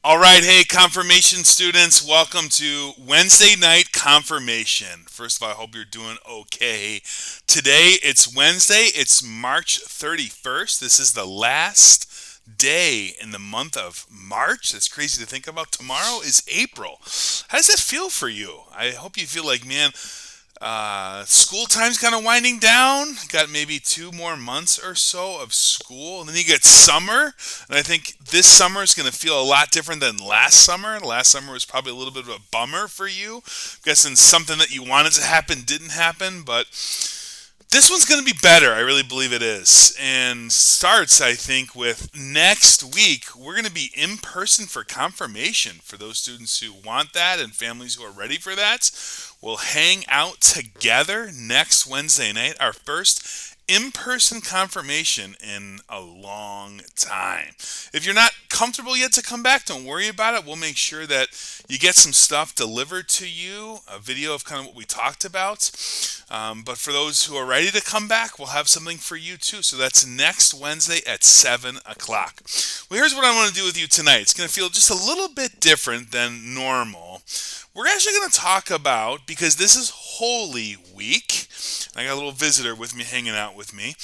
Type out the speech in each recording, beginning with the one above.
All right, hey, confirmation students, welcome to Wednesday night confirmation. First of all, I hope you're doing okay. Today, it's Wednesday, it's March 31st. This is the last day in the month of March. That's crazy to think about. Tomorrow is April. How does that feel for you? I hope you feel like, man, school time's kind of winding down. Got maybe 2 more months or so of school, and then you get summer. And I think this summer is going to feel a lot different than last summer. Last summer was probably a little bit of a bummer for you. I'm guessing something that you wanted to happen didn't happen, but this one's going to be better. I really believe it is. And starts, I think, with next week. We're going to be in person for confirmation for those students who want that and families who are ready for that. We'll hang out together next Wednesday night, our first in-person confirmation in a long time. If you're not comfortable yet to come back, don't worry about it. We'll make sure that you get some stuff delivered to you, a video of kind of what we talked about. But for those who are ready to come back, we'll have something for you too. So that's next Wednesday at 7 o'clock. Well, here's what I want to do with you tonight. It's going to feel just a little bit different than normal. We're actually going to talk about, because this is Holy Week, I got a little visitor with me hanging out with me.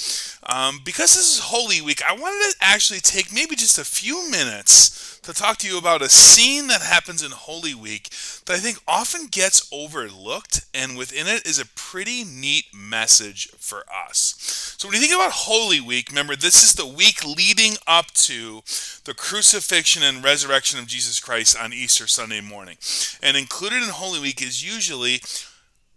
Because this is Holy Week, I wanted to actually take maybe just a few minutes to talk to you about a scene that happens in Holy Week that I think often gets overlooked, and within it is a pretty neat message for us. So when you think about Holy Week, remember this is the week leading up to the crucifixion and resurrection of Jesus Christ on Easter Sunday morning. And included in Holy Week is usually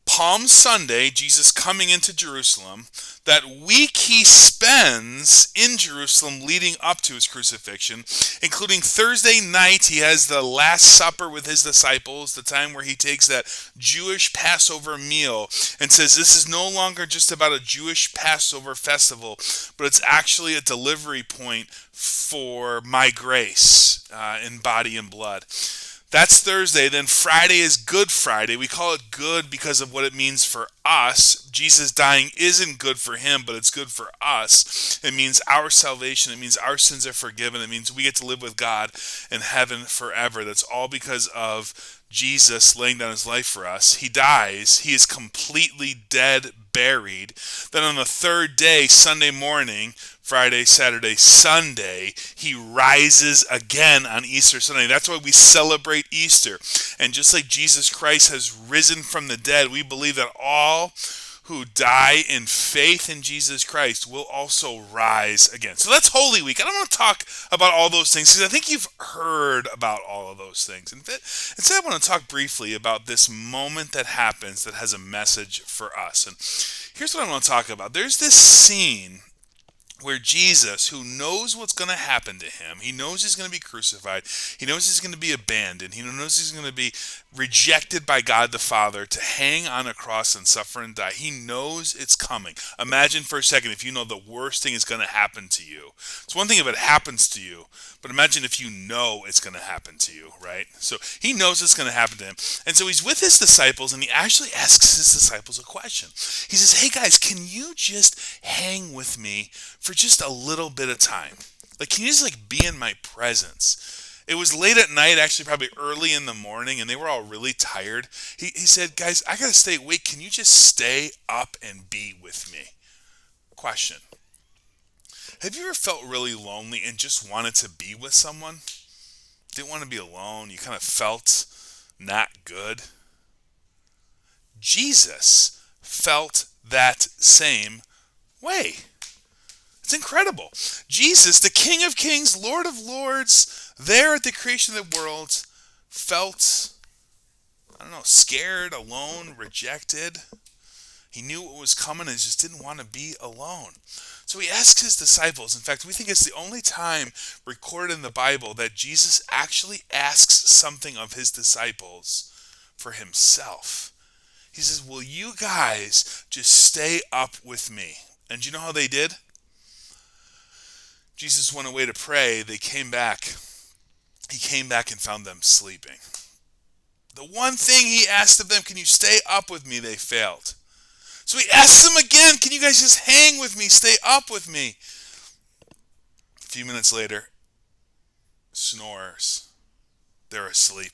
Palm Sunday, Jesus coming into Jerusalem. That week he spends in Jerusalem leading up to his crucifixion, including Thursday night, he has the Last Supper with his disciples, the time where he takes that Jewish Passover meal and says this is no longer just about a Jewish Passover festival, but it's actually a delivery point for my grace in body and blood. That's Thursday. Then Friday is Good Friday. We call it good because of what it means for us. Jesus dying isn't good for him, but it's good for us. It means our salvation. It means our sins are forgiven. It means we get to live with God in heaven forever. That's all because of Jesus laying down his life for us. He dies. He is completely dead, buried. Then on the third day, Sunday morning, Friday, Saturday, Sunday, he rises again on Easter Sunday. That's why we celebrate Easter. And just like Jesus Christ has risen from the dead, we believe that all who die in faith in Jesus Christ will also rise again. So that's Holy Week. I don't want to talk about all those things because I think you've heard about all of those things. Instead, I want to talk briefly about this moment that happens that has a message for us. And here's what I want to talk about. There's this scene where Jesus, who knows what's going to happen to him, he knows he's going to be crucified, he knows he's going to be abandoned, he knows he's going to be rejected by God the Father to hang on a cross and suffer and die. He knows it's coming. Imagine for a second if you know the worst thing is going to happen to you. It's one thing if it happens to you, but imagine if you know it's going to happen to you, right? So he knows it's going to happen to him. And so he's with his disciples, and he actually asks his disciples a question. He says, hey guys, can you just hang with me for just a little bit of time? Like, can you just be in my presence? It was late at night, actually probably early in the morning, and they were all really tired. He said, guys, I got to stay awake. Can you just stay up and be with me? Question. Have you ever felt really lonely and just wanted to be with someone? Didn't want to be alone. You kind of felt not good. Jesus felt that same way. It's incredible. Jesus, the King of Kings, Lord of Lords, there at the creation of the world, felt, I don't know, scared, alone, rejected. He knew what was coming and just didn't want to be alone. So he asks his disciples. In fact, we think it's the only time recorded in the Bible that Jesus actually asks something of his disciples for himself. He says, will you guys just stay up with me? And do you know how they did? Jesus went away to pray. They came back. He came back and found them sleeping. The one thing he asked of them, can you stay up with me? They failed. So he asks them again, can you guys just hang with me, stay up with me? A few minutes later, snores. They're asleep.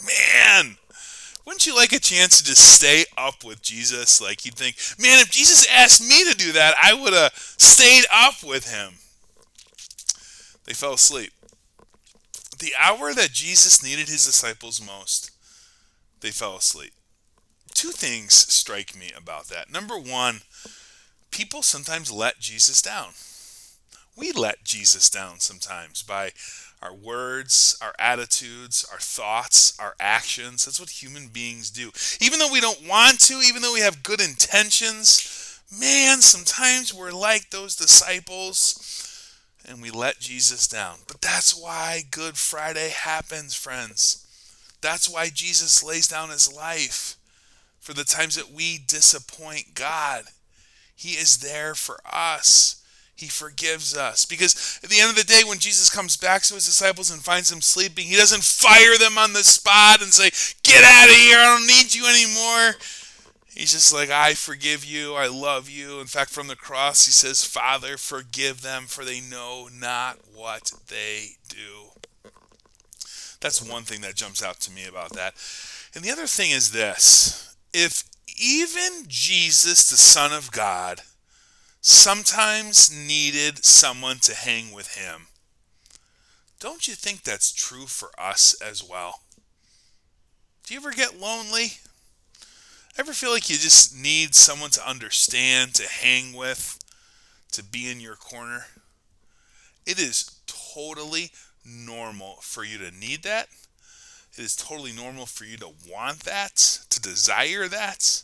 Man, wouldn't you like a chance to just stay up with Jesus? Like you'd think, man, if Jesus asked me to do that, I would have stayed up with him. They fell asleep. The hour that Jesus needed his disciples most, they fell asleep. Two things strike me about that. Number one, people sometimes let Jesus down. We let Jesus down sometimes by our words, our attitudes, our thoughts, our actions. That's what human beings do. Even though we don't want to, even though we have good intentions, man, sometimes we're like those disciples and we let Jesus down. But that's why Good Friday happens, friends. That's why Jesus lays down his life for the times that we disappoint God. He is there for us. He forgives us. Because at the end of the day, when Jesus comes back to his disciples and finds them sleeping, he doesn't fire them on the spot and say, get out of here, I don't need you anymore. He's just like, I forgive you, I love you. In fact, from the cross, he says, Father, forgive them, for they know not what they do. That's one thing that jumps out to me about that. And the other thing is this. If even Jesus, the Son of God, sometimes needed someone to hang with him, don't you think that's true for us as well? Do you ever get lonely? Ever feel like you just need someone to understand, to hang with, to be in your corner? It is totally normal for you to need that. It is totally normal for you to want that, to desire that.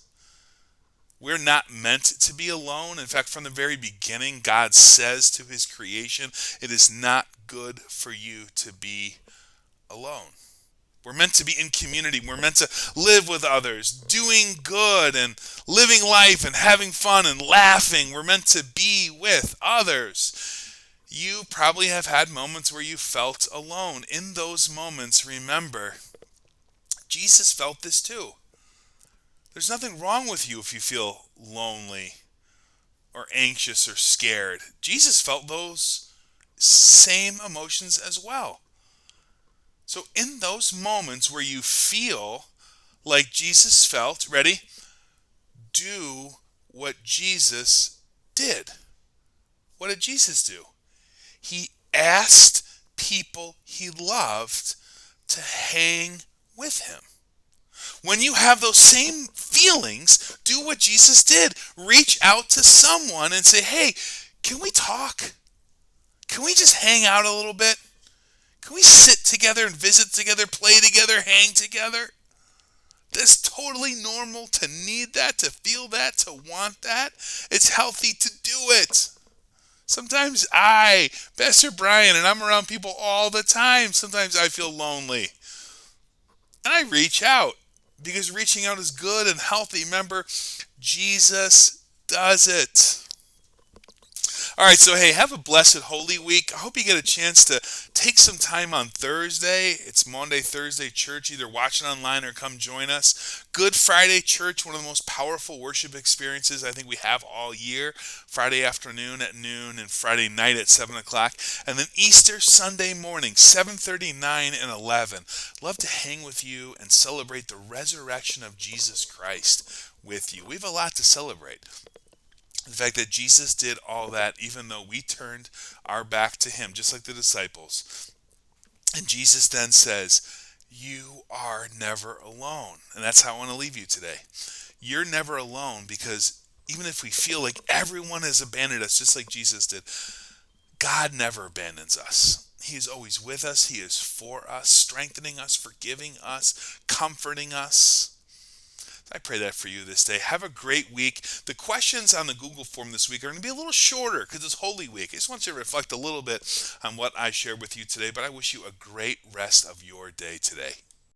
We're not meant to be alone. In fact, from the very beginning, God says to his creation, it is not good for you to be alone. We're meant to be in community. We're meant to live with others, doing good and living life and having fun and laughing. We're meant to be with others. You probably have had moments where you felt alone. In those moments, remember, Jesus felt this too. There's nothing wrong with you if you feel lonely or anxious or scared. Jesus felt those same emotions as well. So in those moments where you feel like Jesus felt, ready? Do what Jesus did. What did Jesus do? He asked people he loved to hang with him. When you have those same feelings, do what Jesus did. Reach out to someone and say, hey, can we talk? Can we just hang out a little bit? Can we sit together and visit together, play together, hang together? That's totally normal to need that, to feel that, to want that. It's healthy to do it. Sometimes Pastor Brian, and I'm around people all the time, sometimes I feel lonely. And I reach out. Because reaching out is good and healthy. Remember, Jesus does it. All right, so hey, have a blessed Holy Week. I hope you get a chance to take some time on Thursday. It's Monday, Thursday church. Either watch it online or come join us. Good Friday church, one of the most powerful worship experiences I think we have all year. Friday afternoon at noon and Friday night at 7 o'clock. And then Easter Sunday morning, 7:30, 9, and 11. Love to hang with you and celebrate the resurrection of Jesus Christ with you. We have a lot to celebrate. The fact that Jesus did all that even though we turned our back to him, just like the disciples. And Jesus then says, you are never alone. And that's how I want to leave you today. You're never alone, because even if we feel like everyone has abandoned us, just like Jesus did, God never abandons us. He is always with us. He is for us, strengthening us, forgiving us, comforting us. I pray that for you this day. Have a great week. The questions on the Google form this week are going to be a little shorter because it's Holy Week. I just want you to reflect a little bit on what I shared with you today, but I wish you a great rest of your day today.